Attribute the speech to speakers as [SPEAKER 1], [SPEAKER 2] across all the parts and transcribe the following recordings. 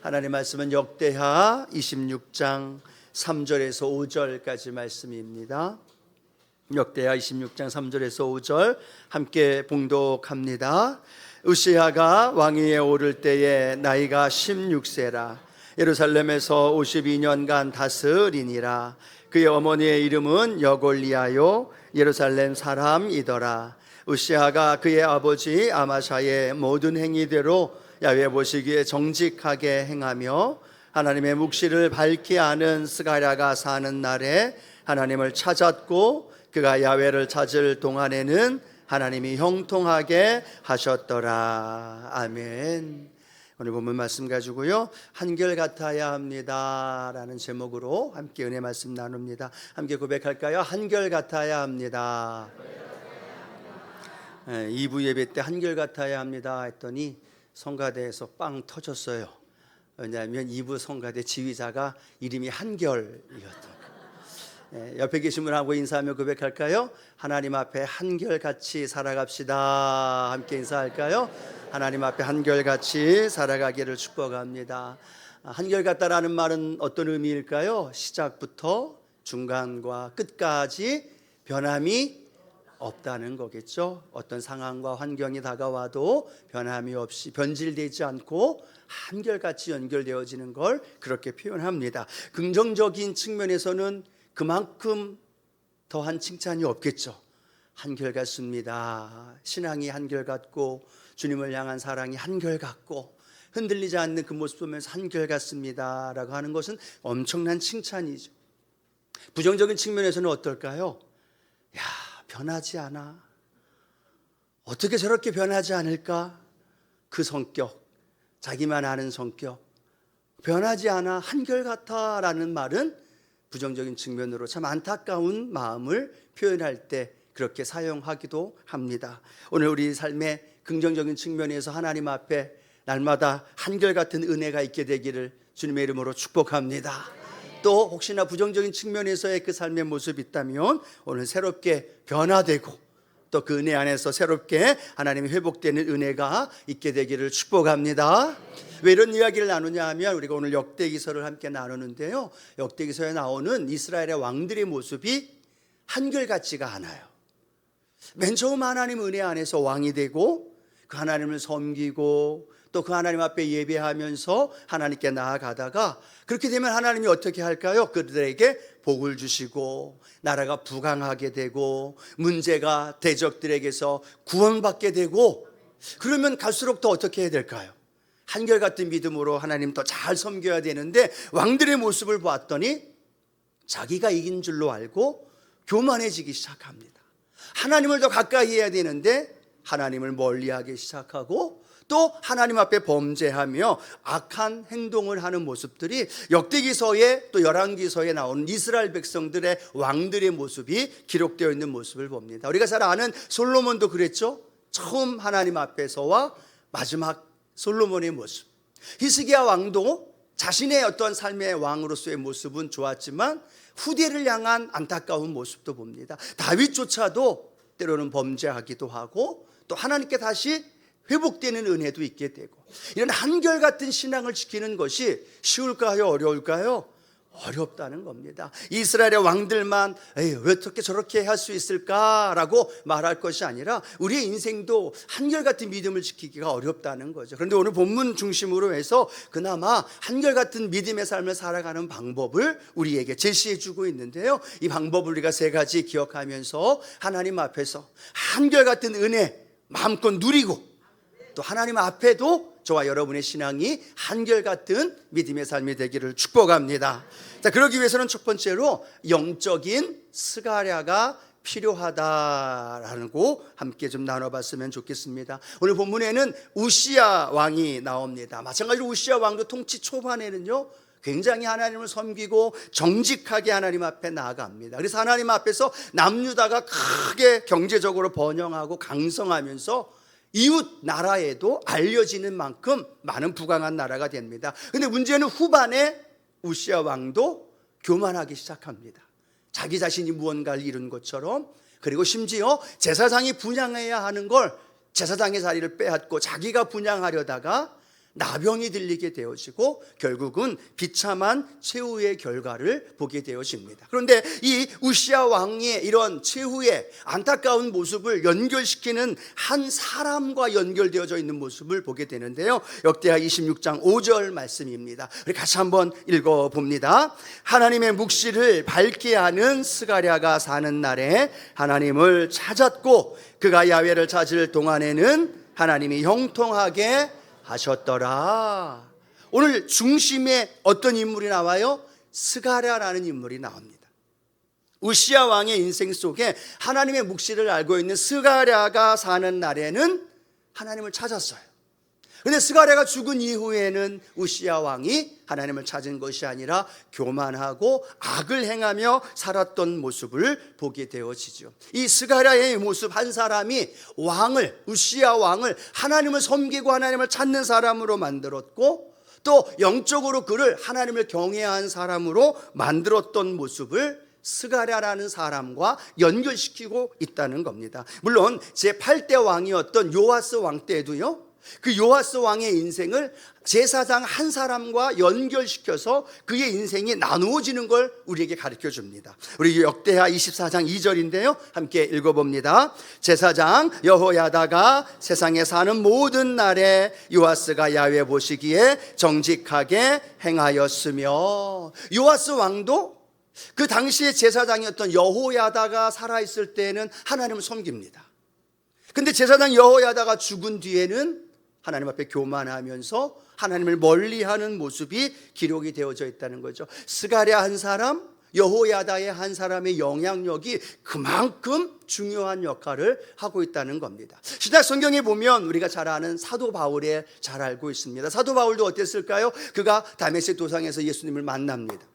[SPEAKER 1] 하나님 말씀은 역대하 26장 3절에서 5절까지 말씀입니다. 역대하 26장 3절에서 5절 함께 봉독합니다. 우시야가 왕위에 오를 때에 나이가 16세라 예루살렘에서 52년간 다스리니라. 그의 어머니의 이름은 여골리아요 예루살렘 사람이더라. 우시야가 그의 아버지 아마샤의 모든 행위대로 야훼 보시기에 정직하게 행하며 하나님의 묵시를 밝히 아는 스가랴가 사는 날에 하나님을 찾았고 그가 야훼를 찾을 동안에는 하나님이 형통하게 하셨더라. 아멘. 오늘 본문 말씀 가지고요, 한결같아야 합니다 라는 제목으로 함께 은혜 말씀 나눕니다. 함께 고백할까요? 한결같아야 합니다. 2부 예배 때 한결같아야 합니다 했더니 성가대에서 빵 터졌어요. 왜냐하면 2부 성가대 지휘자가 이름이 한결이었다. 옆에 계신 분하고 인사하며 고백할까요? 하나님 앞에 한결같이 살아갑시다. 함께 인사할까요? 하나님 앞에 한결같이 살아가기를 축복합니다. 한결같다라는 말은 어떤 의미일까요? 시작부터 중간과 끝까지 변함이 없다는 거겠죠. 어떤 상황과 환경이 다가와도 변함이 없이 변질되지 않고 한결같이 연결되어지는 걸 그렇게 표현합니다. 긍정적인 측면에서는 그만큼 더한 칭찬이 없겠죠. 한결같습니다. 신앙이 한결같고 주님을 향한 사랑이 한결같고 흔들리지 않는 그 모습 보면서 한결같습니다 라고 하는 것은 엄청난 칭찬이죠. 부정적인 측면에서는 어떨까요? 야, 변하지 않아. 어떻게 저렇게 변하지 않을까? 그 성격, 자기만 아는 성격, 변하지 않아, 한결같아 라는 말은 부정적인 측면으로 참 안타까운 마음을 표현할 때 그렇게 사용하기도 합니다. 오늘 우리 삶의 긍정적인 측면에서 하나님 앞에 날마다 한결같은 은혜가 있게 되기를 주님의 이름으로 축복합니다. 또 혹시나 부정적인 측면에서의 그 삶의 모습이 있다면 오늘 새롭게 변화되고 또 그 은혜 안에서 새롭게 하나님이 회복되는 은혜가 있게 되기를 축복합니다. 왜 이런 이야기를 나누냐 하면 우리가 오늘 역대기서를 함께 나누는데요, 역대기서에 나오는 이스라엘의 왕들의 모습이 한결같지가 않아요. 맨 처음 하나님 은혜 안에서 왕이 되고 그 하나님을 섬기고 또 그 하나님 앞에 예배하면서 하나님께 나아가다가 그렇게 되면 하나님이 어떻게 할까요? 그들에게 복을 주시고 나라가 부강하게 되고 문제가 대적들에게서 구원받게 되고, 그러면 갈수록 더 어떻게 해야 될까요? 한결같은 믿음으로 하나님 더 잘 섬겨야 되는데 왕들의 모습을 봤더니 자기가 이긴 줄로 알고 교만해지기 시작합니다. 하나님을 더 가까이 해야 되는데 하나님을 멀리하기 시작하고 또 하나님 앞에 범죄하며 악한 행동을 하는 모습들이 역대기서에 또 열왕기서에 나오는 이스라엘 백성들의 왕들의 모습이 기록되어 있는 모습을 봅니다. 우리가 잘 아는 솔로몬도 그랬죠. 처음 하나님 앞에서와 마지막 솔로몬의 모습. 히스기야 왕도 자신의 어떤 삶의 왕으로서의 모습은 좋았지만 후대를 향한 안타까운 모습도 봅니다. 다윗조차도 때로는 범죄하기도 하고 또 하나님께 다시 회복되는 은혜도 있게 되고, 이런 한결같은 신앙을 지키는 것이 쉬울까요? 어려울까요? 어렵다는 겁니다. 이스라엘의 왕들만 왜 어떻게 저렇게 할 수 있을까라고 말할 것이 아니라 우리의 인생도 한결같은 믿음을 지키기가 어렵다는 거죠. 그런데 오늘 본문 중심으로 해서 그나마 한결같은 믿음의 삶을 살아가는 방법을 우리에게 제시해 주고 있는데요, 이 방법을 우리가 세 가지 기억하면서 하나님 앞에서 한결같은 은혜 마음껏 누리고 또 하나님 앞에도 저와 여러분의 신앙이 한결같은 믿음의 삶이 되기를 축복합니다. 자, 그러기 위해서는 첫 번째로 영적인 스가랴가 필요하다라고 함께 좀 나눠봤으면 좋겠습니다. 오늘 본문에는 우시야 왕이 나옵니다. 마찬가지로 우시야 왕도 통치 초반에는요 굉장히 하나님을 섬기고 정직하게 하나님 앞에 나아갑니다. 그래서 하나님 앞에서 남유다가 크게 경제적으로 번영하고 강성하면서 이웃 나라에도 알려지는 만큼 많은 부강한 나라가 됩니다. 그런데 문제는 후반에 우시야 왕도 교만하기 시작합니다. 자기 자신이 무언가를 이룬 것처럼, 그리고 심지어 제사장이 분향해야 하는 걸 제사장의 자리를 빼앗고 자기가 분향하려다가 나병이 들리게 되어지고 결국은 비참한 최후의 결과를 보게 되어집니다. 그런데 이 우시야 왕의 이런 최후의 안타까운 모습을 연결시키는 한 사람과 연결되어져 있는 모습을 보게 되는데요, 역대하 26장 5절 말씀입니다. 우리 같이 한번 읽어봅니다. 하나님의 묵시를 밝게 하는 스가랴가 사는 날에 하나님을 찾았고 그가 야훼를 찾을 동안에는 하나님이 형통하게 하셨더라. 오늘 중심에 어떤 인물이 나와요? 스가랴라는 인물이 나옵니다. 우시야 왕의 인생 속에 하나님의 묵시를 알고 있는 스가랴가 사는 날에는 하나님을 찾았어요. 그런데 스가랴가 죽은 이후에는 우시야 왕이 하나님을 찾은 것이 아니라 교만하고 악을 행하며 살았던 모습을 보게 되어지죠. 이 스가랴의 모습, 한 사람이 우시야 왕을 하나님을 섬기고 하나님을 찾는 사람으로 만들었고 또 영적으로 그를 하나님을 경외한 사람으로 만들었던 모습을 스가랴라는 사람과 연결시키고 있다는 겁니다. 물론 제8대 왕이었던 요아스 왕 때도요, 그 요아스 왕의 인생을 제사장 한 사람과 연결시켜서 그의 인생이 나누어지는 걸 우리에게 가르쳐 줍니다. 우리 역대하 24장 2절인데요, 함께 읽어봅니다. 제사장 여호야다가 세상에 사는 모든 날에 요아스가 야훼 보시기에 정직하게 행하였으며, 요아스 왕도 그 당시의 제사장이었던 여호야다가 살아있을 때는 하나님을 섬깁니다. 근데 제사장 여호야다가 죽은 뒤에는 하나님 앞에 교만하면서 하나님을 멀리하는 모습이 기록이 되어져 있다는 거죠. 스가랴 한 사람, 여호야다의 한 사람의 영향력이 그만큼 중요한 역할을 하고 있다는 겁니다. 신약 성경에 보면 우리가 잘 아는 사도 바울에 잘 알고 있습니다. 사도 바울도 어땠을까요? 그가 다메섹 도상에서 예수님을 만납니다.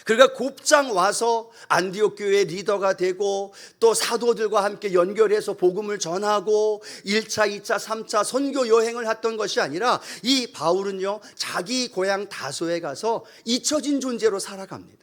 [SPEAKER 1] 그러니까 곱장 와서 안디옥 교회의 리더가 되고 또 사도들과 함께 연결해서 복음을 전하고 1차, 2차, 3차 선교 여행을 했던 것이 아니라 이 바울은요, 자기 고향 다소에 가서 잊혀진 존재로 살아갑니다.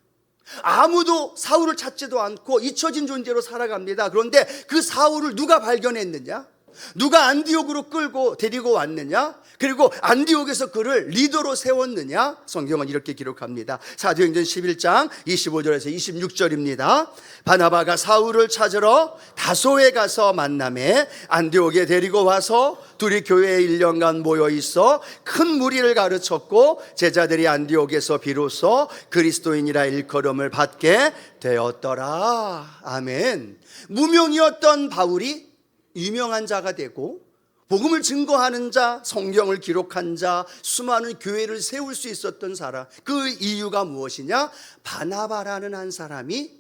[SPEAKER 1] 아무도 사울을 찾지도 않고 잊혀진 존재로 살아갑니다. 그런데 그 사울을 누가 발견했느냐? 누가 안디옥으로 끌고 데리고 왔느냐? 그리고 안디옥에서 그를 리더로 세웠느냐? 성경은 이렇게 기록합니다. 사도행전 11장 25절에서 26절입니다. 바나바가 사울을 찾으러 다소에 가서 만남에 안디옥에 데리고 와서 둘이 교회에 1년간 모여 있어 큰 무리를 가르쳤고 제자들이 안디옥에서 비로소 그리스도인이라 일컬음을 받게 되었더라. 아멘. 무명이었던 바울이 유명한 자가 되고 복음을 증거하는 자, 성경을 기록한 자, 수많은 교회를 세울 수 있었던 사람, 그 이유가 무엇이냐? 바나바라는 한 사람이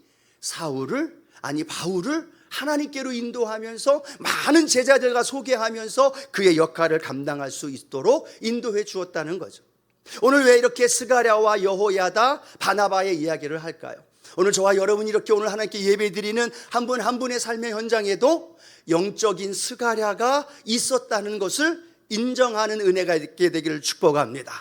[SPEAKER 1] 바울을 하나님께로 인도하면서 많은 제자들과 소개하면서 그의 역할을 감당할 수 있도록 인도해 주었다는 거죠. 오늘 왜 이렇게 스가랴와 여호야다, 바나바의 이야기를 할까요? 오늘 저와 여러분이 이렇게 오늘 하나님께 예배드리는 한 분 한 분의 삶의 현장에도 영적인 스가랴가 있었다는 것을 인정하는 은혜가 있게 되기를 축복합니다.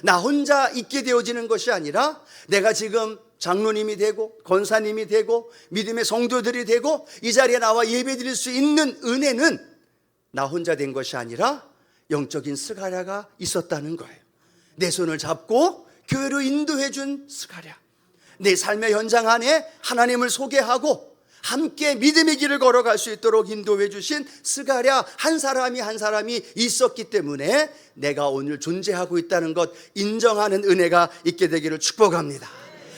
[SPEAKER 1] 나 혼자 있게 되어지는 것이 아니라 내가 지금 장로님이 되고 권사님이 되고 믿음의 성도들이 되고 이 자리에 나와 예배드릴 수 있는 은혜는 나 혼자 된 것이 아니라 영적인 스가랴가 있었다는 거예요. 내 손을 잡고 교회로 인도해 준 스가랴, 내 삶의 현장 안에 하나님을 소개하고 함께 믿음의 길을 걸어갈 수 있도록 인도해 주신 스가랴 한 사람이 있었기 때문에 내가 오늘 존재하고 있다는 것 인정하는 은혜가 있게 되기를 축복합니다.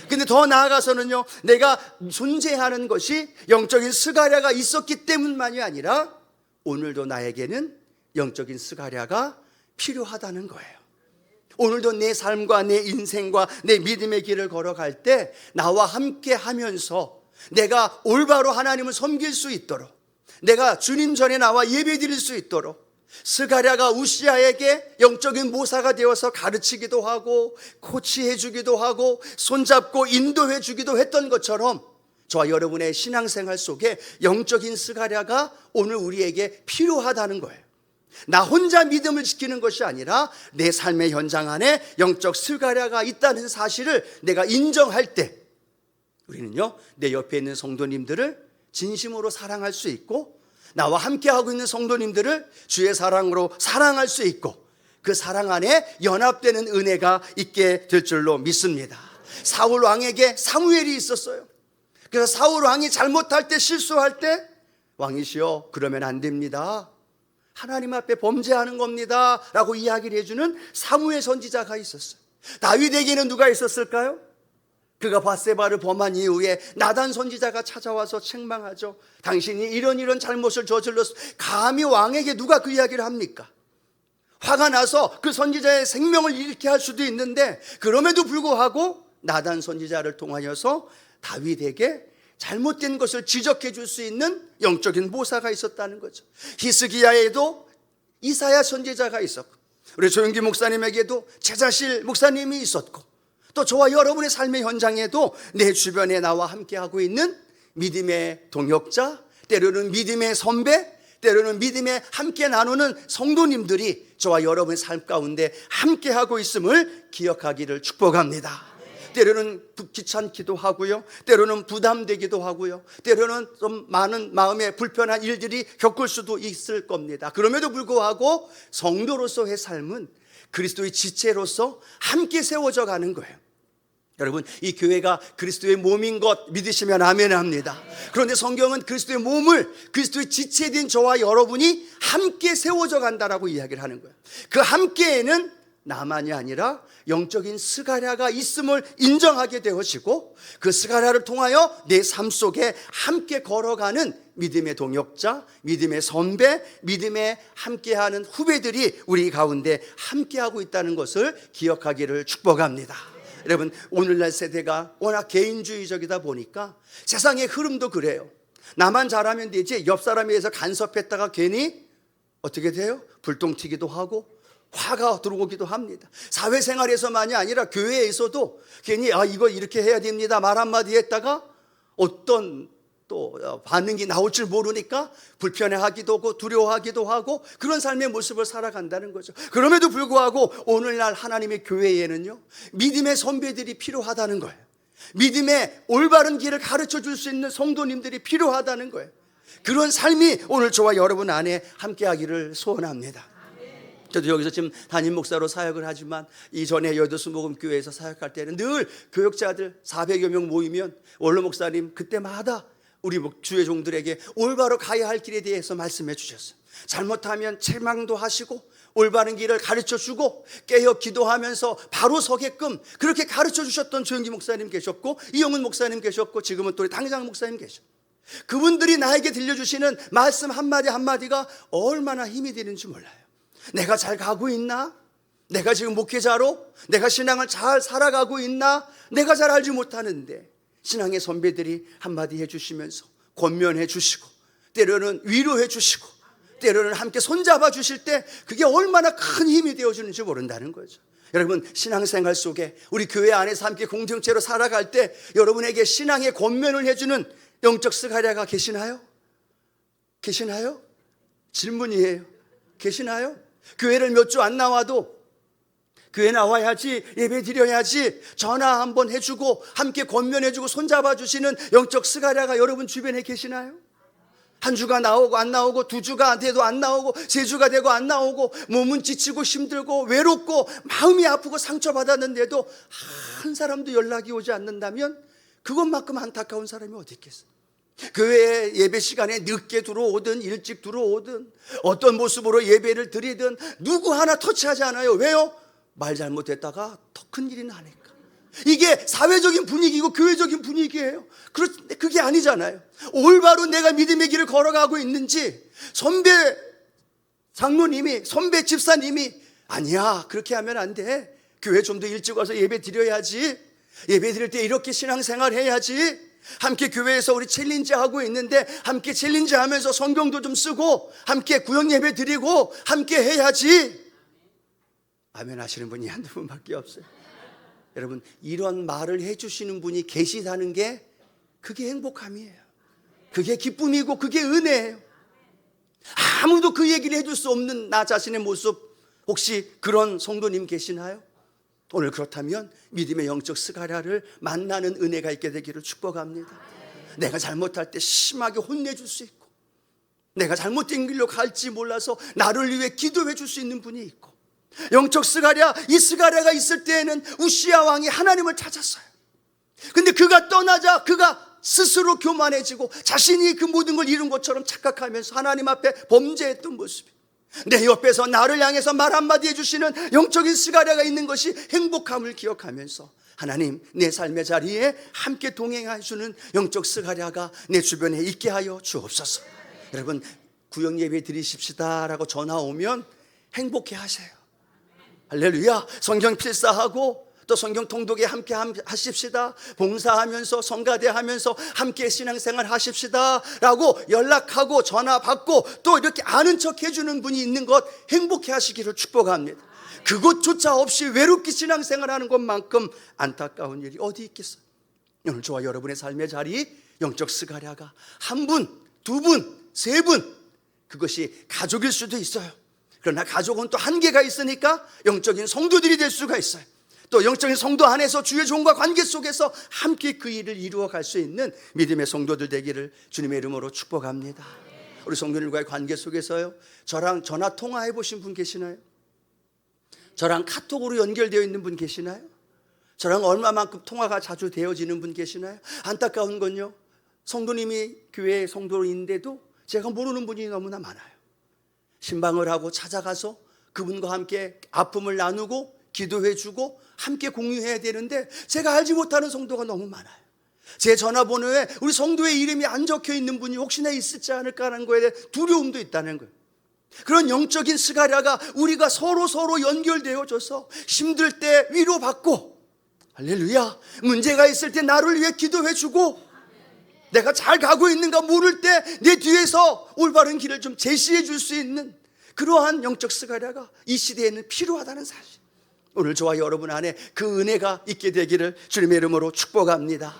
[SPEAKER 1] 근데 더 나아가서는요, 내가 존재하는 것이 영적인 스가랴가 있었기 때문만이 아니라 오늘도 나에게는 영적인 스가랴가 필요하다는 거예요. 오늘도 내 삶과 내 인생과 내 믿음의 길을 걸어갈 때 나와 함께 하면서 내가 올바로 하나님을 섬길 수 있도록, 내가 주님 전에 나와 예배드릴 수 있도록 스가랴가 우시야에게 영적인 모사가 되어서 가르치기도 하고 코치해 주기도 하고 손잡고 인도해 주기도 했던 것처럼 저와 여러분의 신앙생활 속에 영적인 스가랴가 오늘 우리에게 필요하다는 거예요. 나 혼자 믿음을 지키는 것이 아니라 내 삶의 현장 안에 영적 스가랴가 있다는 사실을 내가 인정할 때 우리는요, 내 옆에 있는 성도님들을 진심으로 사랑할 수 있고 나와 함께하고 있는 성도님들을 주의 사랑으로 사랑할 수 있고 그 사랑 안에 연합되는 은혜가 있게 될 줄로 믿습니다. 사울 왕에게 사무엘이 있었어요. 그래서 사울 왕이 잘못할 때, 실수할 때 왕이시여 그러면 안 됩니다, 하나님 앞에 범죄하는 겁니다 라고 이야기를 해주는 사무엘 선지자가 있었어요. 다윗에게는 누가 있었을까요? 그가 밧세바를 범한 이후에 나단 선지자가 찾아와서 책망하죠. 당신이 이런 잘못을 저질렀어. 감히 왕에게 누가 그 이야기를 합니까? 화가 나서 그 선지자의 생명을 잃게 할 수도 있는데, 그럼에도 불구하고 나단 선지자를 통하여서 다윗에게 잘못된 것을 지적해 줄 수 있는 영적인 모사가 있었다는 거죠. 히스기야에도 이사야 선지자가 있었고, 우리 조영기 목사님에게도 제자실 목사님이 있었고, 또 저와 여러분의 삶의 현장에도 내 주변에 나와 함께하고 있는 믿음의 동역자, 때로는 믿음의 선배, 때로는 믿음에 함께 나누는 성도님들이 저와 여러분의 삶 가운데 함께하고 있음을 기억하기를 축복합니다. 때로는 귀찮기도 하고요, 때로는 부담되기도 하고요, 때로는 좀 많은 마음에 불편한 일들이 겪을 수도 있을 겁니다. 그럼에도 불구하고 성도로서의 삶은 그리스도의 지체로서 함께 세워져 가는 거예요. 여러분, 이 교회가 그리스도의 몸인 것 믿으시면 아멘 합니다. 그런데 성경은 그리스도의 몸을, 그리스도의 지체된 저와 여러분이 함께 세워져 간다라고 이야기를 하는 거예요. 그 함께에는 나만이 아니라 영적인 스가랴가 있음을 인정하게 되어지고, 그 스가랴를 통하여 내 삶 속에 함께 걸어가는 믿음의 동역자, 믿음의 선배, 믿음에 함께하는 후배들이 우리 가운데 함께하고 있다는 것을 기억하기를 축복합니다. 여러분, 오늘날 세대가 워낙 개인주의적이다 보니까 세상의 흐름도 그래요. 나만 잘하면 되지, 옆 사람에 의해서 간섭했다가 괜히 어떻게 돼요? 불똥 튀기도 하고 화가 들어오기도 합니다. 사회생활에서만이 아니라 교회에서도 괜히 이거 이렇게 해야 됩니다 말 한마디 했다가 어떤 또 반응이 나올 줄 모르니까 불편해하기도 하고 두려워하기도 하고, 그런 삶의 모습을 살아간다는 거죠. 그럼에도 불구하고 오늘날 하나님의 교회에는요, 믿음의 선배들이 필요하다는 거예요. 믿음의 올바른 길을 가르쳐 줄 수 있는 성도님들이 필요하다는 거예요. 그런 삶이 오늘 저와 여러분 안에 함께하기를 소원합니다. 저도 여기서 지금 담임 목사로 사역을 하지만, 이전에 여도수목음교회에서 사역할 때는 늘 교역자들 400여 명 모이면 원로 목사님 그때마다 우리 주의 종들에게 올바로 가야 할 길에 대해서 말씀해 주셨어요. 잘못하면 책망도 하시고 올바른 길을 가르쳐 주고 깨어 기도하면서 바로 서게끔 그렇게 가르쳐 주셨던 조영기 목사님 계셨고, 이영훈 목사님 계셨고, 지금은 또 우리 당장 목사님 계셔. 그분들이 나에게 들려주시는 말씀 한마디 한마디가 얼마나 힘이 되는지 몰라요. 내가 잘 가고 있나? 내가 지금 목회자로 내가 신앙을 잘 살아가고 있나? 내가 잘 알지 못하는데 신앙의 선배들이 한마디 해주시면서 권면해 주시고, 때로는 위로해 주시고, 때로는 함께 손잡아 주실 때 그게 얼마나 큰 힘이 되어주는지 모른다는 거죠. 여러분, 신앙생활 속에 우리 교회 안에서 함께 공동체로 살아갈 때 여러분에게 신앙의 권면을 해주는 영적 스가랴가 계시나요? 계시나요? 질문이에요. 계시나요? 교회를 몇 주 안 나와도 교회 나와야지, 예배 드려야지 전화 한번 해주고 함께 권면해주고 손잡아 주시는 영적 스가랴가 여러분 주변에 계시나요? 한 주가 나오고 안 나오고, 두 주가 돼도 안 나오고, 세 주가 되고 안 나오고, 몸은 지치고 힘들고 외롭고 마음이 아프고 상처받았는데도 한 사람도 연락이 오지 않는다면 그것만큼 안타까운 사람이 어디 있겠어요? 교회 예배 시간에 늦게 들어오든 일찍 들어오든 어떤 모습으로 예배를 드리든 누구 하나 터치하지 않아요. 왜요? 말 잘못했다가 더 큰 일이 나니까. 이게 사회적인 분위기고 교회적인 분위기예요. 그런데 그게 아니잖아요. 올바로 내가 믿음의 길을 걸어가고 있는지, 선배 장로님이, 선배 집사님이 아니야, 그렇게 하면 안 돼, 교회 좀 더 일찍 와서 예배 드려야지, 예배 드릴 때 이렇게 신앙생활 해야지, 함께 교회에서 우리 챌린지 하고 있는데 함께 챌린지 하면서 성경도 좀 쓰고 함께 구역 예배 드리고 함께 해야지. 아멘 하시는 분이 한두 분밖에 없어요. 여러분, 이런 말을 해주시는 분이 계시다는 게 그게 행복함이에요. 그게 기쁨이고 그게 은혜예요. 아무도 그 얘기를 해줄 수 없는 나 자신의 모습, 혹시 그런 성도님 계시나요? 오늘 그렇다면 믿음의 영적 스가랴를 만나는 은혜가 있게 되기를 축복합니다. 내가 잘못할 때 심하게 혼내줄 수 있고, 내가 잘못된 길로 갈지 몰라서 나를 위해 기도해 줄 수 있는 분이 있고, 영적 스가랴, 이 스가랴가 있을 때에는 우시야 왕이 하나님을 찾았어요. 근데 그가 떠나자 그가 스스로 교만해지고 자신이 그 모든 걸 이룬 것처럼 착각하면서 하나님 앞에 범죄했던 모습이, 내 옆에서 나를 향해서 말 한마디 해주시는 영적인 스가랴가 있는 것이 행복함을 기억하면서 하나님, 내 삶의 자리에 함께 동행해주는 영적 스가랴가 내 주변에 있게 하여 주옵소서. 여러분, 구역 예배 드리십시다 라고 전화 오면 행복해 하세요. 할렐루야. 성경 필사하고 또 성경 통독에 함께 하십시다, 봉사하면서 성가대하면서 함께 신앙생활 하십시다 라고 연락하고 전화 받고 또 이렇게 아는 척 해주는 분이 있는 것 행복해 하시기를 축복합니다. 그것조차 없이 외롭게 신앙생활하는 것만큼 안타까운 일이 어디 있겠어요. 오늘 저와 여러분의 삶의 자리, 영적 스가랴가 한 분, 두 분, 세 분, 그것이 가족일 수도 있어요. 그러나 가족은 또 한계가 있으니까 영적인 성도들이 될 수가 있어요. 또 영적인 성도 안에서 주의 종과 관계 속에서 함께 그 일을 이루어 갈 수 있는 믿음의 성도들 되기를 주님의 이름으로 축복합니다. 우리 성도들과의 관계 속에서요, 저랑 전화 통화해 보신 분 계시나요? 저랑 카톡으로 연결되어 있는 분 계시나요? 저랑 얼마만큼 통화가 자주 되어지는 분 계시나요? 안타까운 건요, 성도님이 교회 성도인데도 제가 모르는 분이 너무나 많아요. 신방을 하고 찾아가서 그분과 함께 아픔을 나누고 기도해주고 함께 공유해야 되는데 제가 알지 못하는 성도가 너무 많아요. 제 전화번호에 우리 성도의 이름이 안 적혀 있는 분이 혹시나 있을지 않을까라는 거에 대한 두려움도 있다는 거예요. 그런 영적인 스가랴가 우리가 서로 연결되어져서 힘들 때 위로받고, 할렐루야, 문제가 있을 때 나를 위해 기도해주고, 내가 잘 가고 있는가 모를 때 내 뒤에서 올바른 길을 좀 제시해 줄 수 있는 그러한 영적 스가랴가 이 시대에는 필요하다는 사실, 오늘 저와 여러분 안에 그 은혜가 있게 되기를 주님의 이름으로 축복합니다.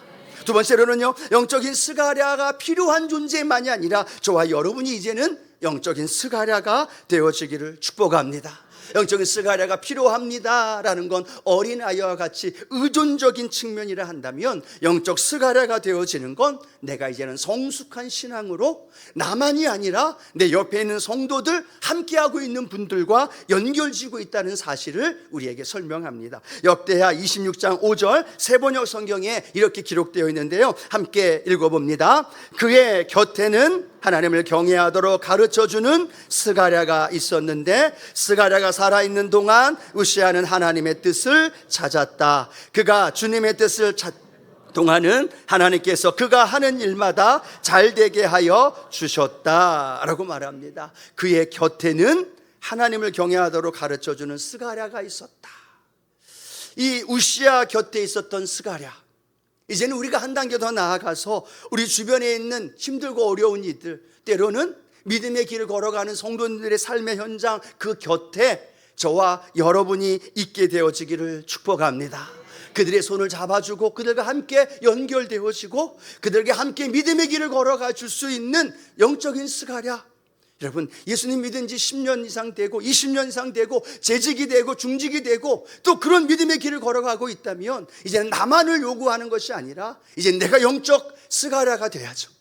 [SPEAKER 1] 두 번째로는요, 영적인 스가랴가 필요한 존재만이 아니라 저와 여러분이 이제는 영적인 스가랴가 되어지기를 축복합니다. 영적인 스가랴가 필요합니다라는 건 어린아이와 같이 의존적인 측면이라 한다면, 영적 스가랴가 되어지는 건 내가 이제는 성숙한 신앙으로 나만이 아니라 내 옆에 있는 성도들, 함께하고 있는 분들과 연결지고 있다는 사실을 우리에게 설명합니다. 역대하 26장 5절 세번역 성경에 이렇게 기록되어 있는데요, 함께 읽어봅니다. 그의 곁에는 하나님을 경외하도록 가르쳐주는 스가랴가 있었는데, 스가랴가 살아있는 동안 우시아는 하나님의 뜻을 찾았다. 그가 주님의 뜻을 동안은 하나님께서 그가 하는 일마다 잘되게 하여 주셨다라고 말합니다. 그의 곁에는 하나님을 경외하도록 가르쳐주는 스가랴가 있었다. 이 우시아 곁에 있었던 스가랴, 이제는 우리가 한 단계 더 나아가서 우리 주변에 있는 힘들고 어려운 이들, 때로는 믿음의 길을 걸어가는 성도님들의 삶의 현장 그 곁에 저와 여러분이 있게 되어지기를 축복합니다. 그들의 손을 잡아주고 그들과 함께 연결되어지고 그들과 함께 믿음의 길을 걸어가 줄 수 있는 영적인 스가랴. 여러분, 예수님 믿은 지 10년 이상 되고 20년 이상 되고 재직이 되고 중직이 되고 또 그런 믿음의 길을 걸어가고 있다면, 이제는 나만을 요구하는 것이 아니라 이제 내가 영적 스가랴가 돼야죠.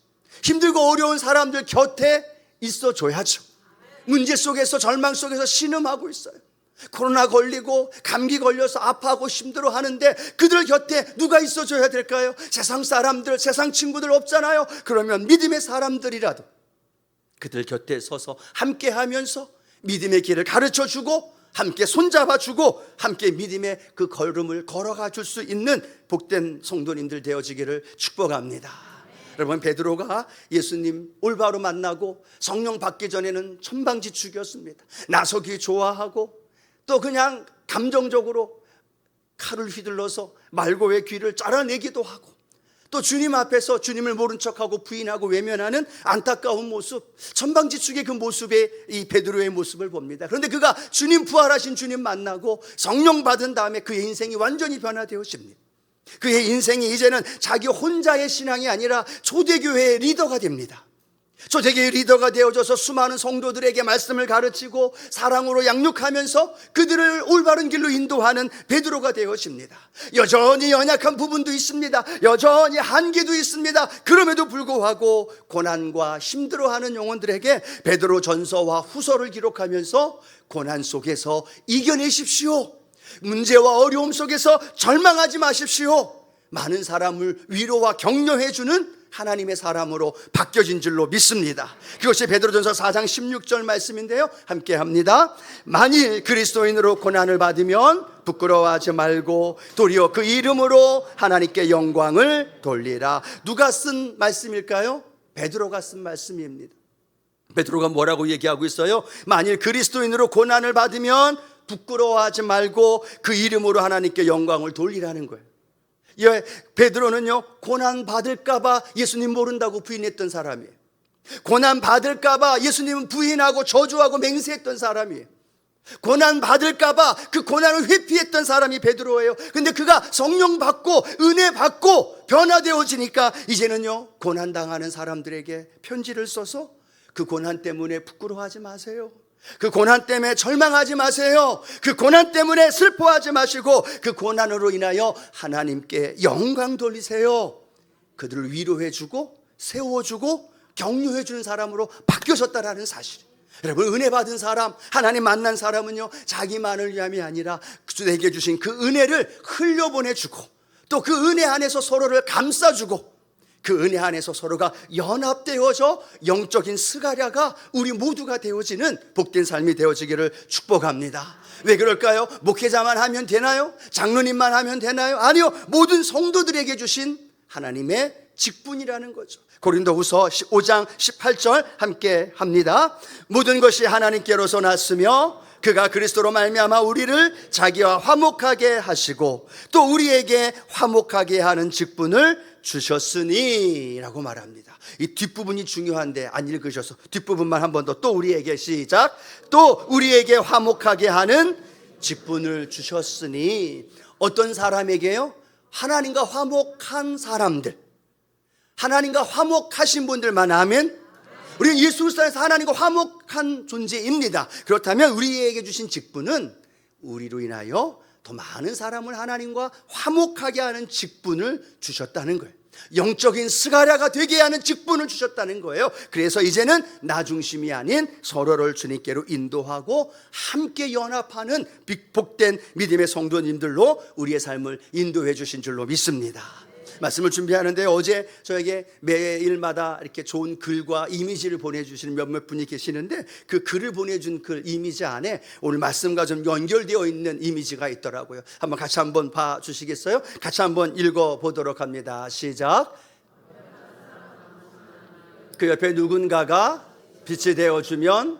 [SPEAKER 1] 힘들고 어려운 사람들 곁에 있어줘야죠. 문제 속에서, 절망 속에서 신음하고 있어요. 코로나 걸리고 감기 걸려서 아파하고 힘들어 하는데 그들 곁에 누가 있어줘야 될까요? 세상 사람들, 세상 친구들 없잖아요. 그러면 믿음의 사람들이라도 그들 곁에 서서 함께 하면서 믿음의 길을 가르쳐주고 함께 손잡아주고 함께 믿음의 그 걸음을 걸어가 줄 수 있는 복된 성도님들 되어지기를 축복합니다. 여러분, 베드로가 예수님 올바로 만나고 성령 받기 전에는 천방지축이었습니다. 나서기 좋아하고 또 그냥 감정적으로 칼을 휘둘러서 말고의 귀를 잘라내기도 하고, 또 주님 앞에서 주님을 모른 척하고 부인하고 외면하는 안타까운 모습, 천방지축의 그 모습에 이 베드로의 모습을 봅니다. 그런데 그가 주님, 부활하신 주님 만나고 성령 받은 다음에 그의 인생이 완전히 변화되어집니다. 그의 인생이 이제는 자기 혼자의 신앙이 아니라 초대교회의 리더가 됩니다. 조직의 리더가 되어줘서 수많은 성도들에게 말씀을 가르치고 사랑으로 양육하면서 그들을 올바른 길로 인도하는 베드로가 되어집니다. 여전히 연약한 부분도 있습니다. 여전히 한계도 있습니다. 그럼에도 불구하고 고난과 힘들어하는 영혼들에게 베드로 전서와 후서를 기록하면서 고난 속에서 이겨내십시오. 문제와 어려움 속에서 절망하지 마십시오. 많은 사람을 위로와 격려해주는 하나님의 사람으로 바뀌어진 줄로 믿습니다. 그것이 베드로전서 4장 16절 말씀인데요, 함께 합니다. 만일 그리스도인으로 고난을 받으면 부끄러워하지 말고 도리어 그 이름으로 하나님께 영광을 돌리라. 누가 쓴 말씀일까요? 베드로가 쓴 말씀입니다. 베드로가 뭐라고 얘기하고 있어요? 만일 그리스도인으로 고난을 받으면 부끄러워하지 말고 그 이름으로 하나님께 영광을 돌리라는 거예요. 베드로는요, 고난 받을까봐 예수님 모른다고 부인했던 사람이에요. 고난 받을까봐 예수님은 부인하고 저주하고 맹세했던 사람이에요. 고난 받을까봐 그 고난을 회피했던 사람이 베드로예요. 근데 그가 성령 받고 은혜 받고 변화되어지니까 이제는요, 고난 당하는 사람들에게 편지를 써서 그 고난 때문에 부끄러워하지 마세요. 그 고난 때문에 절망하지 마세요. 그 고난 때문에 슬퍼하지 마시고 그 고난으로 인하여 하나님께 영광 돌리세요. 그들을 위로해주고 세워주고 격려해주는 사람으로 바뀌어졌다라는 사실. 여러분, 은혜 받은 사람, 하나님 만난 사람은요, 자기만을 위함이 아니라 내게 주신 그 은혜를 흘려보내주고 또 그 은혜 안에서 서로를 감싸주고 그 은혜 안에서 서로가 연합되어져 영적인 스가랴가 우리 모두가 되어지는 복된 삶이 되어지기를 축복합니다. 왜 그럴까요? 목회자만 하면 되나요? 장로님만 하면 되나요? 아니요, 모든 성도들에게 주신 하나님의 직분이라는 거죠. 고린도후서 5장 18절 함께 합니다. 모든 것이 하나님께로서 났으며 그가 그리스도로 말미암아 우리를 자기와 화목하게 하시고 또 우리에게 화목하게 하는 직분을 주셨으니 라고 말합니다. 이 뒷부분이 중요한데 안 읽으셔서 뒷부분만 한 번 더, 또 우리에게, 시작, 또 우리에게 화목하게 하는 직분을 주셨으니. 어떤 사람에게요? 하나님과 화목한 사람들, 하나님과 화목하신 분들만 하면 우리는 예수 그리스도 안에서 하나님과 화목한 존재입니다. 그렇다면 우리에게 주신 직분은 우리로 인하여 더 많은 사람을 하나님과 화목하게 하는 직분을 주셨다는 거예요. 영적인 스가랴가 되게 하는 직분을 주셨다는 거예요. 그래서 이제는 나 중심이 아닌 서로를 주님께로 인도하고 함께 연합하는 복된 믿음의 성도님들로 우리의 삶을 인도해 주신 줄로 믿습니다. 말씀을 준비하는데 어제 저에게 매일마다 이렇게 좋은 글과 이미지를 보내주시는 몇몇 분이 계시는데 그 글을 보내준 그 이미지 안에 오늘 말씀과 좀 연결되어 있는 이미지가 있더라고요. 한번 같이 한번 봐주시겠어요? 같이 한번 읽어보도록 합니다. 시작. 그 옆에 누군가가 빛이 되어주면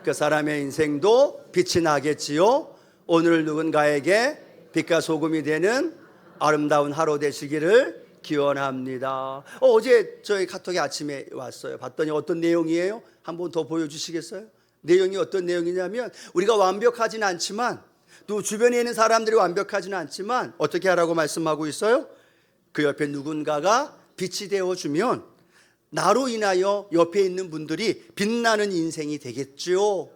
[SPEAKER 1] 그 사람의 인생도 빛이 나겠지요. 오늘 누군가에게 빛과 소금이 되는 아름다운 하루 되시기를 기원합니다. 어제 저희 카톡이 아침에 왔어요. 봤더니 어떤 내용이에요? 한번 더 보여주시겠어요? 내용이 어떤 내용이냐면 우리가 완벽하진 않지만 또 주변에 있는 사람들이 완벽하지는 않지만 어떻게 하라고 말씀하고 있어요? 그 옆에 누군가가 빛이 되어주면 나로 인하여 옆에 있는 분들이 빛나는 인생이 되겠죠.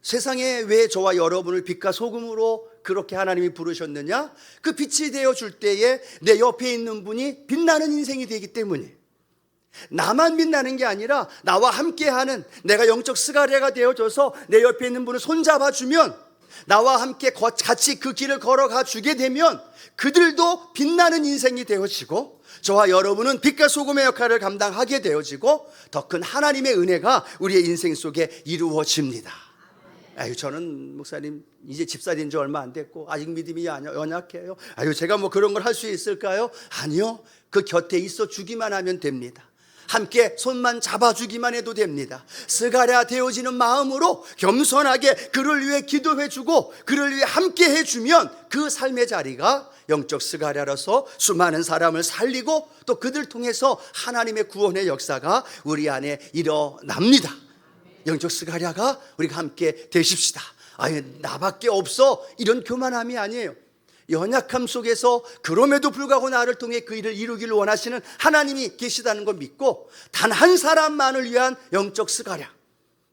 [SPEAKER 1] 세상에 왜 저와 여러분을 빛과 소금으로 그렇게 하나님이 부르셨느냐? 그 빛이 되어줄 때에 내 옆에 있는 분이 빛나는 인생이 되기 때문에, 나만 빛나는 게 아니라 나와 함께하는, 내가 영적 스가랴가 되어줘서 내 옆에 있는 분을 손잡아주면, 나와 함께 같이 그 길을 걸어가 주게 되면 그들도 빛나는 인생이 되어지고 저와 여러분은 빛과 소금의 역할을 감당하게 되어지고 더 큰 하나님의 은혜가 우리의 인생 속에 이루어집니다. 아유, 저는 목사님 이제 집사 된 지 얼마 안 됐고 아직 믿음이 연약해요. 아유, 제가 뭐 그런 걸 할 수 있을까요? 아니요, 그 곁에 있어 주기만 하면 됩니다. 함께 손만 잡아주기만 해도 됩니다. 스가랴 되어지는 마음으로 겸손하게 그를 위해 기도해주고 그를 위해 함께 해주면 그 삶의 자리가 영적 스가랴로서 수많은 사람을 살리고 또 그들 통해서 하나님의 구원의 역사가 우리 안에 일어납니다. 영적 스가랴가 우리가 함께 되십시다. 아니, 나밖에 없어, 이런 교만함이 아니에요. 연약함 속에서 그럼에도 불구하고 나를 통해 그 일을 이루기를 원하시는 하나님이 계시다는 걸 믿고 단 한 사람만을 위한 영적 스가랴,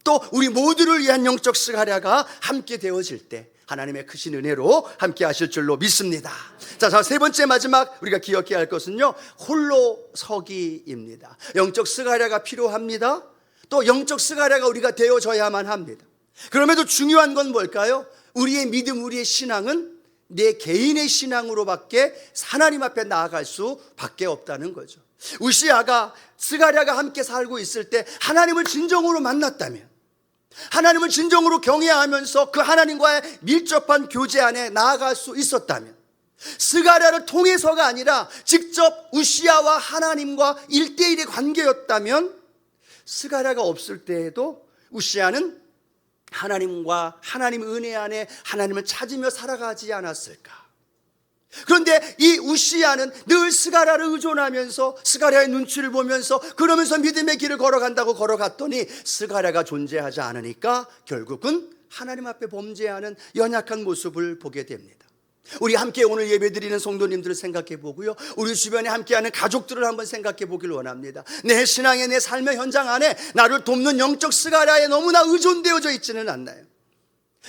[SPEAKER 1] 또 우리 모두를 위한 영적 스가랴가 함께 되어질 때 하나님의 크신 은혜로 함께 하실 줄로 믿습니다. 자, 세 번째 마지막 우리가 기억해야 할 것은요, 홀로 서기입니다. 영적 스가랴가 필요합니다. 또 영적 스가랴가 우리가 되어져야만 합니다. 그럼에도 중요한 건 뭘까요? 우리의 믿음, 우리의 신앙은 내 개인의 신앙으로밖에 하나님 앞에 나아갈 수밖에 없다는 거죠. 우시아가 스가랴가 함께 살고 있을 때 하나님을 진정으로 만났다면, 하나님을 진정으로 경외하면서 그 하나님과의 밀접한 교제 안에 나아갈 수 있었다면, 스가랴를 통해서가 아니라 직접 우시아와 하나님과 1대1의 관계였다면, 스가랴가 없을 때에도 우시아는 하나님과 하나님 은혜 안에 하나님을 찾으며 살아가지 않았을까? 그런데 이 우시아는 늘 스가랴를 의존하면서 스가랴의 눈치를 보면서 그러면서 믿음의 길을 걸어간다고 걸어갔더니 스가랴가 존재하지 않으니까 결국은 하나님 앞에 범죄하는 연약한 모습을 보게 됩니다. 우리 함께 오늘 예배드리는 성도님들을 생각해 보고요, 우리 주변에 함께하는 가족들을 한번 생각해 보기를 원합니다. 내 신앙의, 내 삶의 현장 안에 나를 돕는 영적 스가랴에 너무나 의존되어져 있지는 않나요?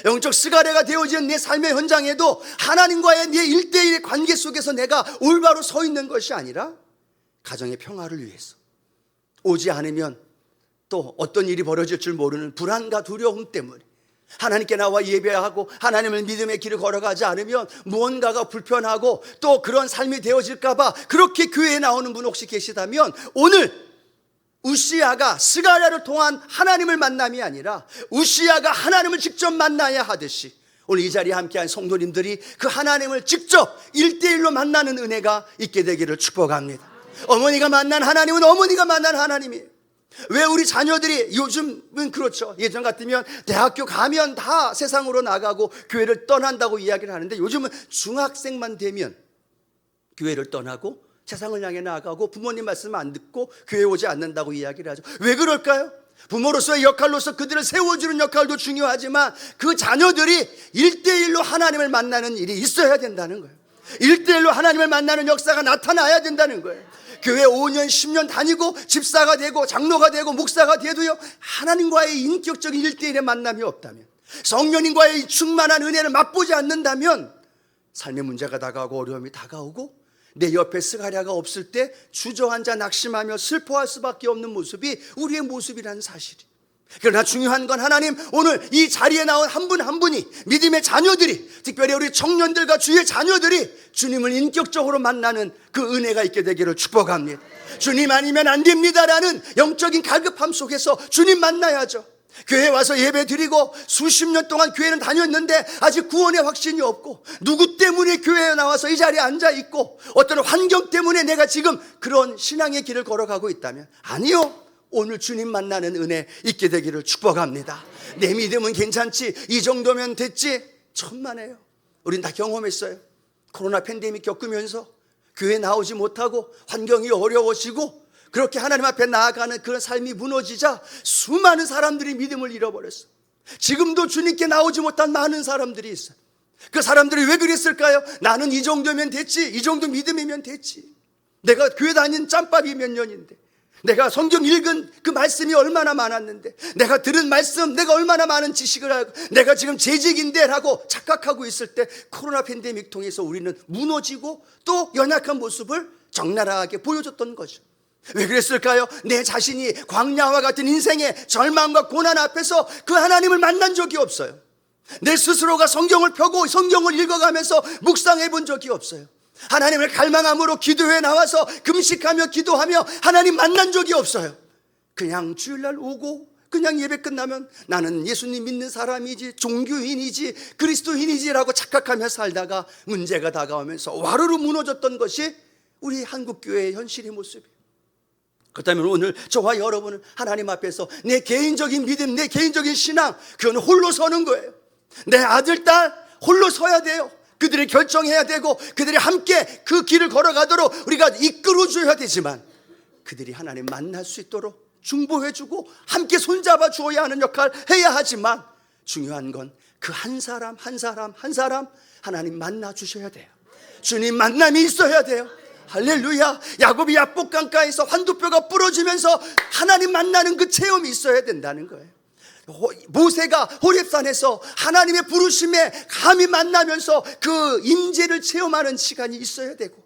[SPEAKER 1] 영적 스가랴가 되어진 내 삶의 현장에도 하나님과의 내 1대1의 관계 속에서 내가 올바로 서 있는 것이 아니라 가정의 평화를 위해서, 오지 않으면 또 어떤 일이 벌어질 줄 모르는 불안과 두려움 때문에 하나님께 나와 예배하고 하나님을 믿음의 길을 걸어가지 않으면 무언가가 불편하고 또 그런 삶이 되어질까 봐 그렇게 교회에 나오는 분 혹시 계시다면, 오늘 우시아가 스가랴를 통한 하나님을 만남이 아니라 우시아가 하나님을 직접 만나야 하듯이 오늘 이 자리에 함께한 성도님들이 그 하나님을 직접 1대1로 만나는 은혜가 있게 되기를 축복합니다. 어머니가 만난 하나님은 어머니가 만난 하나님이에요. 왜 우리 자녀들이, 요즘은 그렇죠, 예전 같으면 대학교 가면 다 세상으로 나가고 교회를 떠난다고 이야기를 하는데, 요즘은 중학생만 되면 교회를 떠나고 세상을 향해 나아가고 부모님 말씀 안 듣고 교회 오지 않는다고 이야기를 하죠. 왜 그럴까요? 부모로서의 역할로서 그들을 세워주는 역할도 중요하지만 그 자녀들이 1대1로 하나님을 만나는 일이 있어야 된다는 거예요. 1대1로 하나님을 만나는 역사가 나타나야 된다는 거예요. 교회 5년 10년 다니고 집사가 되고 장로가 되고 목사가 돼도요, 하나님과의 인격적인 1대1의 만남이 없다면, 성령님과의 충만한 은혜를 맛보지 않는다면 삶의 문제가 다가오고 어려움이 다가오고 내 옆에 스가랴가 없을 때 주저앉아 낙심하며 슬퍼할 수밖에 없는 모습이 우리의 모습이라는 사실이. 그러나 중요한 건 하나님, 오늘 이 자리에 나온 한 분 한 분이, 믿음의 자녀들이, 특별히 우리 청년들과 주의 자녀들이 주님을 인격적으로 만나는 그 은혜가 있게 되기를 축복합니다. 주님 아니면 안 됩니다라는 영적인 갈급함 속에서 주님 만나야죠. 교회에 와서 예배 드리고 수십 년 동안 교회는 다녔는데 아직 구원의 확신이 없고, 누구 때문에 교회에 나와서 이 자리에 앉아 있고 어떤 환경 때문에 내가 지금 그런 신앙의 길을 걸어가고 있다면, 아니요, 오늘 주님 만나는 은혜 있게 되기를 축복합니다. 내 믿음은 괜찮지, 이 정도면 됐지, 천만에요. 우린 다 경험했어요. 코로나 팬데믹 겪으면서 교회 나오지 못하고 환경이 어려워지고 그렇게 하나님 앞에 나아가는 그런 삶이 무너지자 수많은 사람들이 믿음을 잃어버렸어요. 지금도 주님께 나오지 못한 많은 사람들이 있어요. 그 사람들이 왜 그랬을까요? 나는 이 정도면 됐지, 이 정도 믿음이면 됐지, 내가 교회 다닌 짬밥이 몇 년인데, 내가 성경 읽은 그 말씀이 얼마나 많았는데, 내가 들은 말씀, 내가 얼마나 많은 지식을 알고, 내가 지금 재직인데 라고 착각하고 있을 때 코로나 팬데믹 통해서 우리는 무너지고 또 연약한 모습을 적나라하게 보여줬던 거죠. 왜 그랬을까요? 내 자신이 광야와 같은 인생의 절망과 고난 앞에서 그 하나님을 만난 적이 없어요. 내 스스로가 성경을 펴고 성경을 읽어가면서 묵상해 본 적이 없어요. 하나님을 갈망함으로 기도회에 나와서 금식하며 기도하며 하나님 만난 적이 없어요. 그냥 주일날 오고 그냥 예배 끝나면 나는 예수님 믿는 사람이지, 종교인이지, 그리스도인이지라고 착각하며 살다가 문제가 다가오면서 와르르 무너졌던 것이 우리 한국교회의 현실의 모습이에요. 그렇다면 오늘 저와 여러분은 하나님 앞에서 내 개인적인 믿음, 내 개인적인 신앙, 그건 홀로 서는 거예요. 내 아들, 딸 홀로 서야 돼요. 그들이 결정해야 되고 그들이 함께 그 길을 걸어가도록 우리가 이끌어줘야 되지만, 그들이 하나님 만날 수 있도록 중보해주고 함께 손잡아 주어야 하는 역할 해야 하지만, 중요한 건 그 한 사람 한 사람 한 사람 하나님 만나 주셔야 돼요. 주님 만남이 있어야 돼요. 할렐루야. 야곱이 야복강가에서 환두뼈가 부러지면서 하나님 만나는 그 체험이 있어야 된다는 거예요. 모세가 호렙산에서 하나님의 부르심에 감히 만나면서 그 임재를 체험하는 시간이 있어야 되고,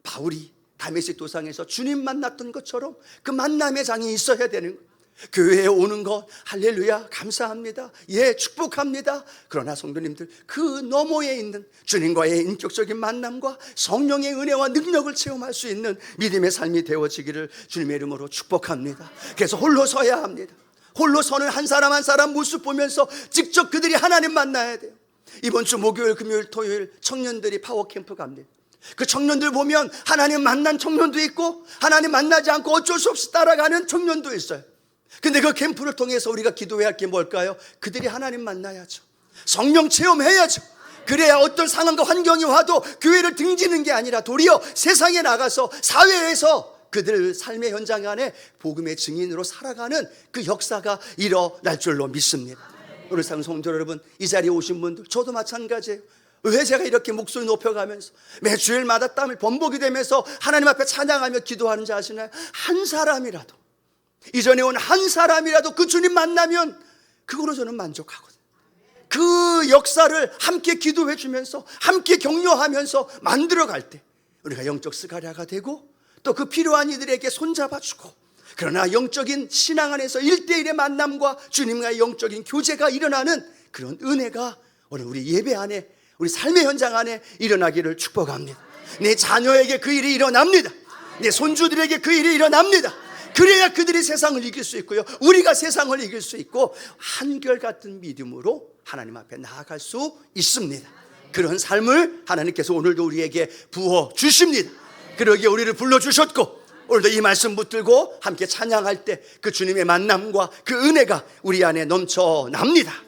[SPEAKER 1] 바울이 다메섹 도상에서 주님 만났던 것처럼 그 만남의 장이 있어야 되는 거예요. 교회에 오는 것 할렐루야 감사합니다. 예, 축복합니다. 그러나 성도님들, 그 너머에 있는 주님과의 인격적인 만남과 성령의 은혜와 능력을 체험할 수 있는 믿음의 삶이 되어지기를 주님의 이름으로 축복합니다. 그래서 홀로 서야 합니다. 홀로 서는 한 사람 한 사람 모습 보면서 직접 그들이 하나님 만나야 돼요. 이번 주 목요일, 금요일, 토요일 청년들이 파워캠프 갑니다. 그 청년들 보면 하나님 만난 청년도 있고 하나님 만나지 않고 어쩔 수 없이 따라가는 청년도 있어요. 근데 그 캠프를 통해서 우리가 기도해야 할 게 뭘까요? 그들이 하나님 만나야죠. 성령 체험해야죠. 그래야 어떤 상황과 환경이 와도 교회를 등지는 게 아니라 도리어 세상에 나가서 사회에서 그들 삶의 현장 안에 복음의 증인으로 살아가는 그 역사가 일어날 줄로 믿습니다. 오늘 성도 여러분, 이 자리에 오신 분들, 저도 마찬가지예요. 왜 제가 이렇게 목소리 높여가면서 매 주일마다 땀을 범벅이 되면서 하나님 앞에 찬양하며 기도하는지 아시나요? 한 사람이라도, 이전에 온 한 사람이라도 그 주님 만나면 그거로 저는 만족하거든요. 그 역사를 함께 기도해 주면서 함께 격려하면서 만들어갈 때 우리가 영적 스가랴가 되고 또 그 필요한 이들에게 손잡아주고, 그러나 영적인 신앙 안에서 1대1의 만남과 주님과의 영적인 교제가 일어나는 그런 은혜가 오늘 우리 예배 안에, 우리 삶의 현장 안에 일어나기를 축복합니다. 내 자녀에게 그 일이 일어납니다. 내 손주들에게 그 일이 일어납니다. 그래야 그들이 세상을 이길 수 있고요, 우리가 세상을 이길 수 있고 한결같은 믿음으로 하나님 앞에 나아갈 수 있습니다. 그런 삶을 하나님께서 오늘도 우리에게 부어 주십니다. 그러기에 우리를 불러주셨고, 오늘도 이 말씀 붙들고 함께 찬양할 때 그 주님의 만남과 그 은혜가 우리 안에 넘쳐납니다.